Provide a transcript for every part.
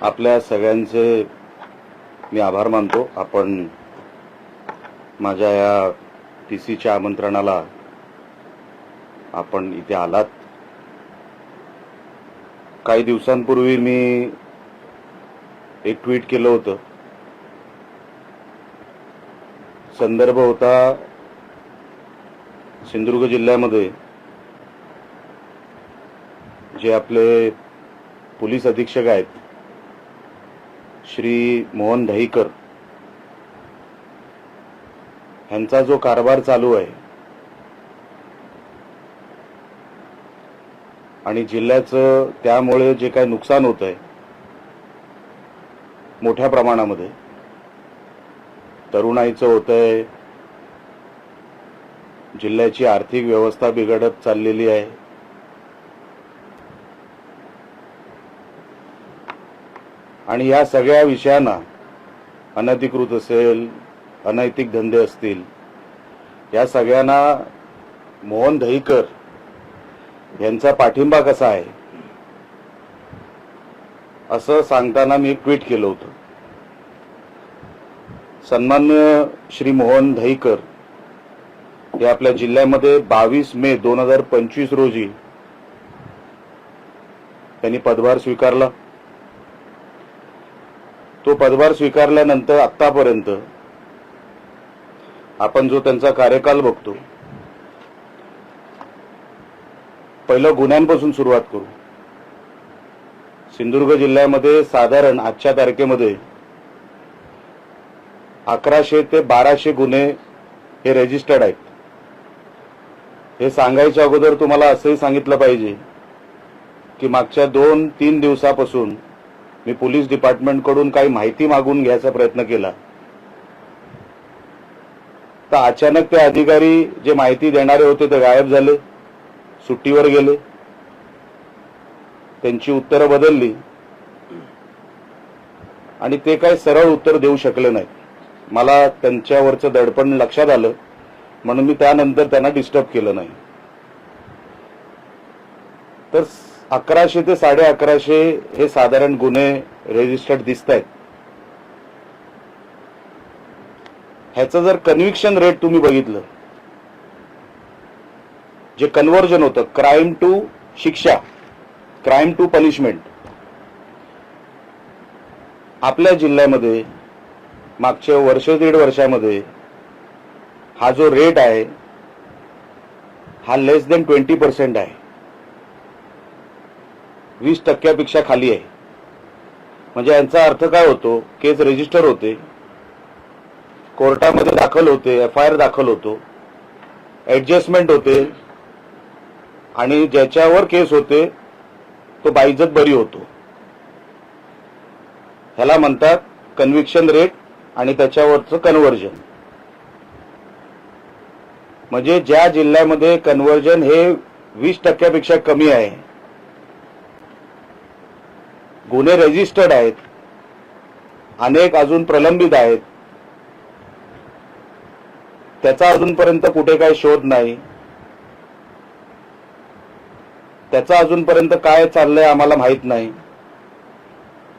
आपल्या सगळ्यांचे मी आभार मानतो। आपण माझ्या या टीसीच्या आमंत्रणाला आपण इथे आलात। काही दिवसांपूर्वी मी एक ट्विट केलं होतं। संदर्भ होता सिंधुदुर्ग जिल्ह्यामध्ये जे आपले पोलीस अधीक्षक आहेत श्री मोहन दहीकर यांचा जो कारभार चालू आहे आणि जिल्ह्याचं त्यामुळे जे काही नुकसान होत आहे मोठ्या प्रमाणामध्ये, तरुणाईचं होतंय, जिल्ह्याची आर्थिक व्यवस्था बिघडत चाललेली आहे। आणि या सगळ्या विषयांना अनधिकृत असेल, अनैतिक धंदे असतील, या सगळ्यांना मोहन दहीकर यांचा पाठिंबा कसा आहे असं सांगताना मी एक ट्विट केलं होतं। सन्माननीय श्री मोहन दहीकर हे आपल्या जिल्ह्यामध्ये 22 मे 2025 रोजी त्यांनी पदभार स्वीकारला। तो पदभार स्वीकारल्यानंतर आतापर्यंत आपण जो त्यांचा कार्यकाल बघतो, पहिलं गुन्ह्यांपासून सुरुवात करू। सिंधुदुर्ग जिल्ह्यामध्ये साधारण आजच्या तारखेमध्ये 1100 ते 1200 गुन्हे हे रजिस्टर्ड आहेत। हे सांगायच्या अगोदर तुम्हाला असंही सांगितलं पाहिजे की मागच्या 2-3 दिवसापासून मी पोलीस डिपार्टमेंटकडून काही माहिती मागून घ्यायचा प्रयत्न केला, तर अचानक ते अधिकारी जे माहिती देणारे होते ते गायब झाले, सुट्टीवर गेले, त्यांची उत्तरं बदलली आणि ते काही सरळ उत्तर देऊ शकले नाहीत। मला त्यांच्यावरचं दडपण लक्षात आलं म्हणून मी त्यानंतर त्यांना डिस्टर्ब केलं नाही। तर 1100 ते 1150 हे साधारण गुन्हे रजिस्टर्ड दिसत आहेत। ह्याचं जर कन्व्हिक्शन रेट तुम्ही बघितलं, जे कन्व्हर्जन होतं क्राइम टू शिक्षा, क्राइम टू पनिशमेंट, आपल्या जिल्ह्यामध्ये मागच्या वर्ष दीड वर्षामध्ये हा जो रेट आहे हा लेस देन 20% आहे, 20% खाली आहे। म्हणजे यांचा अर्थ काय होतो, केस रजिस्टर होते, कोर्टामध्ये दाखल होते, FIR दाखल होतो, ऍडजस्टमेंट होते आणि ज्याच्यावर केस होते तो बाइज्जत बरी होतो। ह्याला म्हणतात कन्व्हिक्शन रेट आणि त्याच्यावरचं कन्व्हर्जन। म्हणजे ज्या जिल्ह्यामध्ये कन्व्हर्जन हे 20% कमी आहे, गुन्हे रजिस्टर्ड आहेत, अनेक अजून प्रलंबित आहेत, त्याचा अजूनपर्यंत कुठे काही शोध नाही, त्याचा अजूनपर्यंत काय चाललंय आम्हाला माहित नाही।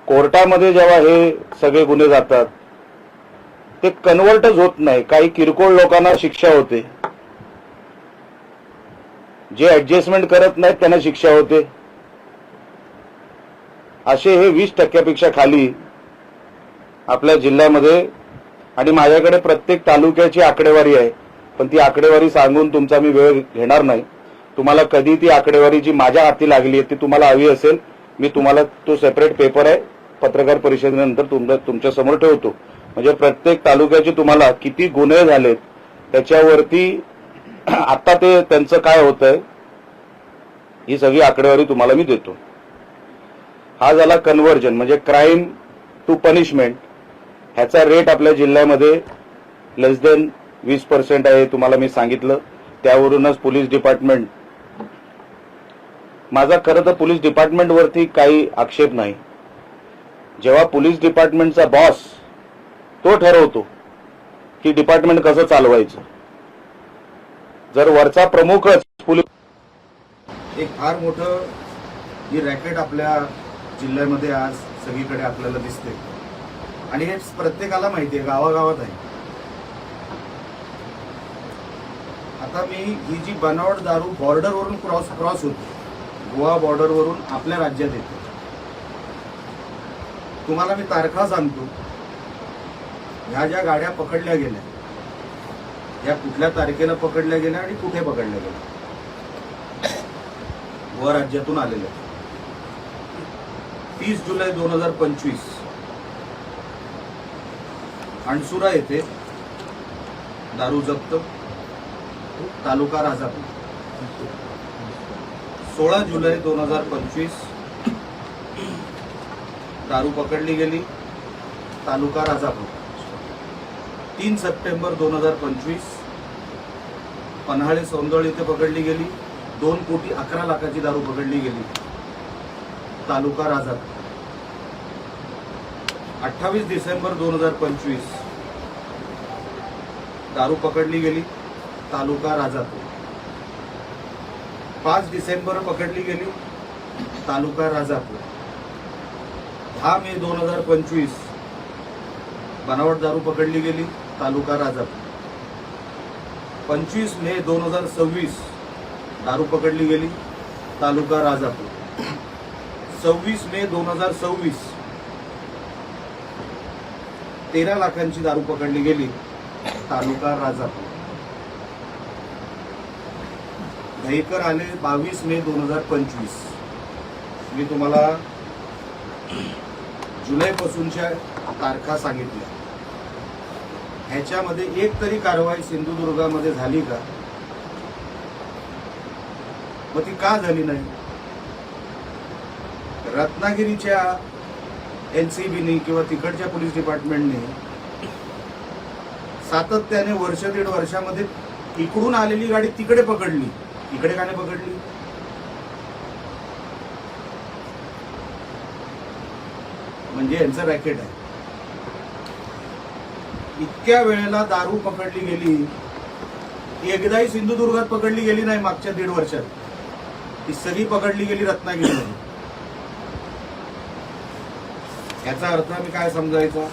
कोर्टामध्ये जेव्हा हे सगळे गुन्हे जातात ते कन्व्हर्टच होत नाही, काही किरकोळ लोकांना शिक्षा होते, जे ऍडजस्टमेंट करत नाहीत त्यांना शिक्षा होते। असे हे 20% खाली आपल्या जिल्ह्यामध्ये। आणि माझ्याकडे प्रत्येक तालुक्याची आकडेवारी आहे, पण ती आकडेवारी सांगून तुमचा मी वेळ घेणार नाही। तुम्हाला कधी ती आकडेवारी जी माझ्या हाती लागली आहे ती तुम्हाला हवी असेल, मी तुम्हाला तो सेपरेट पेपर आहे पत्रकार परिषदेनंतर तुमच्या समोर ठेवतो। म्हणजे प्रत्येक तालुक्याचे तुम्हाला किती गुन्हे झालेत त्याच्यावरती आता ते त्यांचं काय होतंय ही सगळी आकडेवारी तुम्हाला मी देतो। हा झाला कन्व्हर्जन म्हणजे क्राइम टू पनिशमेंट। ह्याचा रेट आपल्या जिल्ह्यामध्ये लेस देन 20% आहे, तुम्हाला मी सांगितलं। त्यावरूनच पोलीस डिपार्टमेंट, माझा खरं तर पोलीस डिपार्टमेंटवरती काही आक्षेप नाही। जेव्हा पोलीस डिपार्टमेंटचा बॉस तो ठरवतो की डिपार्टमेंट कसं चालवायचं, जर वरचा प्रमुखच पोलीस एक फार मोठं ही रॅकेट आपल्या जिल्ह्यामध्ये आज सगळीकडे आपल्याला दिसते आणि हे प्रत्येकाला माहिती आहे, गावागावात आहे. आता मी ही जी बनावट दारू बॉर्डरवरून क्रॉस होते, गोवा बॉर्डरवरून आपल्या राज्यात येते. तुम्हाला मी तारखा सांगतो, ह्या ज्या गाड्या पकडल्या गेल्या या कुठल्या तारखेला पकडल्या गेल्या आणि कुठे पकडल्या गेल्या. गोवा राज्यातून आलेल्या 30 जुलै 2025 अणसुरा येथे दारू जप्त, तालुका राजापूर. 16 जुलै 2025 दारू पकडली गेली, तालुका राजापूर. 3 सप्टेंबर 2025 पन्हाळे सौंदळ येथे पकडली गेली, 2,11,00,000ची दारू पकडली गेली, तालुका राजापूर. 28 डिसेंबर 2025 दारू पकडली गेली, तालुका राजापूर. 5 डिसेंबर पकडली गेली, तालुका राजापूर. 10 मे 2025 बनावट दारू पकडली गेली, तालुका राजापूर. 25 मे 2026 दारू पकडली गेली, तालुका राजापूर. 26 मे 2026 13 लाखांची दारू पकडली गेली, तालुका राजापूर. दहीकर आले 22 मे 2025. मी तुम्हाला जुलैपासूनच्या तारखा सांगितल्या. ह्याच्यामध्ये एक तरी कारवाई सिंधुदुर्गामध्ये झाली का? मग ती का झाली नाही? रत्नागिरीच्या एनसीबीने किंवा तिकडच्या पोलीस डिपार्टमेंटने सातत्याने वर्ष दीड वर्षामध्ये इकडून आलेली गाडी तिकडे पकडली, इकडे का नाही पकडली? म्हणजे यांचं रॅकेट आहे. इतक्या वेळेला दारू पकडली गेली, एकदाही सिंधुदुर्गात पकडली गेली नाही मागच्या 1.5 वर्षात. ती सगळी पकडली गेली रत्नागिरीमध्ये. याचा अर्थ मी काय समजायचा?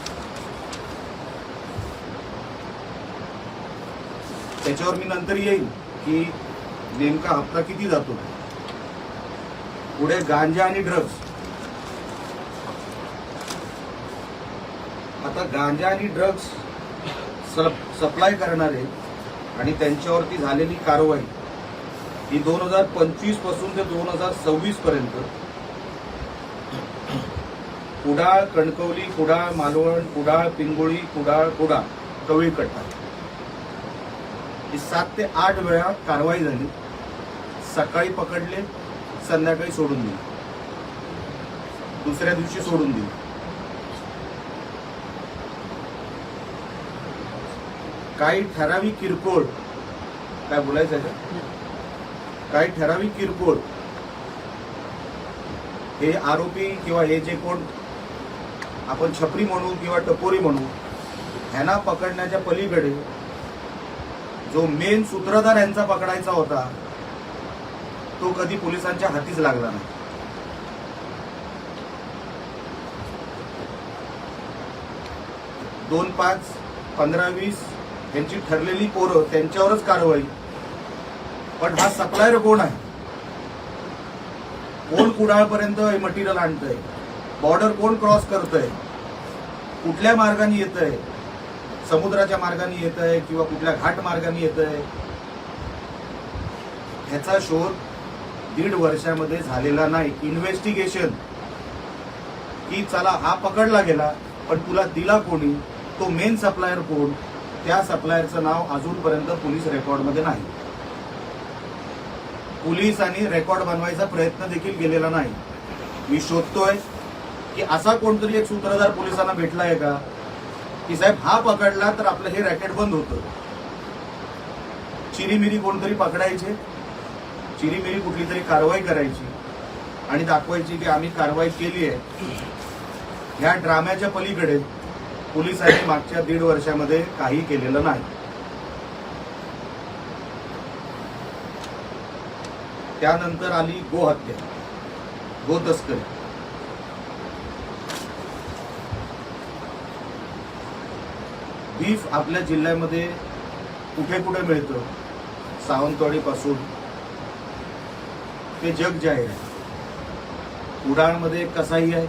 त्याच्यावर मी नंतर येईल की नेमका हप्ता किती जातो. पुढे गांजा आणि ड्रग्ज. आता गांजा आणि ड्रग्ज सप्लाय करणारे आणि त्यांच्यावरती झालेली कारवाई ही 2025 पासून ते 2026 पर्यंत कुडाळ, कणकवली, कुडाळ, मालवण, कुडाळ, पिंगोळी, कुडाळ, कवळीकट्टा ही 7 ते 8 वेळा कारवाई झाली. सकाळी पकडले, संध्याकाळी सोडून दिले, दुसऱ्या दिवशी सोडून दिले. काही ठराविक किरकोळ, काय बोलायचं आहे का? काही ठराविक किरकोळ हे आरोपी किंवा हे जे कोण आपण छपरी म्हणू किंवा टपोरी म्हणू, ह्यांना पकडण्याच्या पलीकडे जो मेन सूत्रधार यांचा पकडायचा होता तो कधी पोलिसांच्या हातीच लागला नाही. दोन 5, 15, 20 यांची ठरलेली पोरं, त्यांच्यावरच कारवाई. पण हा सप्लायर कोण आहे? कोण कुडाळपर्यंत मटेरियल आणतंय? बॉर्डर कोण क्रॉस करतंय? कुठल्या मार्गाने येतंय? समुद्राच्या मार्गाने येतंय किंवा कुठल्या घाट मार्गाने येतंय? ह्याचा शोध 1.5 वर्षामध्ये झालेला नाही. इन्व्हेस्टिगेशन की चला हा पकडला गेला, पण तुला दिला कोणी? तो मेन सप्लायर कोण? त्या सप्लायरचं नाव अजूनपर्यंत पोलीस रेकॉर्डमध्ये नाही. पोलिसांनी रेकॉर्ड बनवायचा प्रयत्न देखील केलेला नाही. मी शोधतोय की असा कोणतरी एक सूत्रधार पोलिसांना भेटलाय का की साहेब हा पकडला तर आपलं हे रॅकेट बंद होतं. चिरीमिरी कोणतरी पकडायचे, चिरीमिरी कुठली तरी कारवाई करायची आणि दाखवायची की आम्ही कारवाई केली आहे. ह्या ड्राम्याच्या पलीकडे पोलिसांनी मागच्या 1.5 वर्षामध्ये काही केलेलं नाही. त्यानंतर आली गोहत्या, गो तस्करी. बीफ आपल्या जिल्ह्यामध्ये कुठे कुठे मिळतं, सावंतवाडीपासून ते जग जाहीर आहे. कुडाळमध्ये एक कसाई आहे,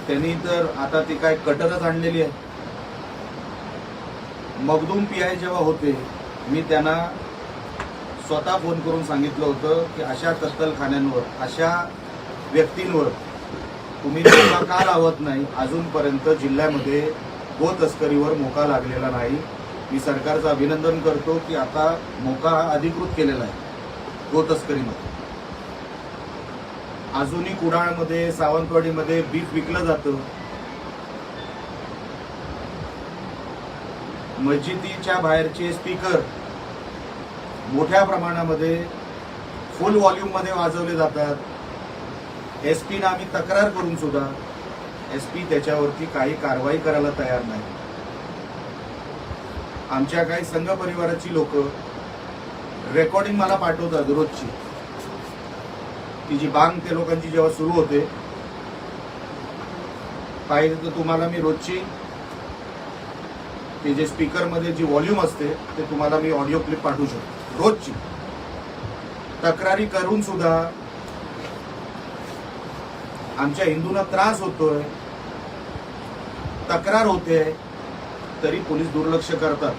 त्यांनी तर आता ती काय कटरच आणलेली आहे. मखदूम पीआय जेव्हा होते, मी त्यांना स्वतः फोन करून सांगितलं होतं की अशा कत्तलखान्यांवर, अशा व्यक्तींवर तुम्ही मोका का लावत नाही. अजूनपर्यंत जिल्ह्यामध्ये गो तस्करीवर मोका लागलेला नाही. मी सरकारचं अभिनंदन करतो की आता मोका हा अधिकृत केलेला आहे गो तस्करीमध्ये. अजूनही कुडाळमध्ये, सावंतवाडीमध्ये बीफ विकलं जातं. मस्जिदीच्या बाहेरचे स्पीकर मोठ्या प्रमाणामध्ये फुल व्हॉल्यूम मध्ये वाजवले जातात. एसपीना आम्ही तक्रार करून सुद्धा एसपी त्याच्यावरती काही कारवाई करायला तयार नाही. आमच्या काही संघ परिवाराची लोक रेकॉर्डिंग मला पाठवतात रोजची, ती जी बांग त्या लोकांची जेव्हा सुरू होते, पाहिजे तर तुम्हाला मी रोजची ते जे स्पीकर मध्ये जी व्हॉल्यूम असते ते तुम्हाला मी ऑडिओ क्लिप पाठवू शकतो. रोजची तक्रारी करून सुद्धा आमच्या हिंदूंना त्रास होतोय, तक्रार होते, तरी पोलीस दुर्लक्ष करतात.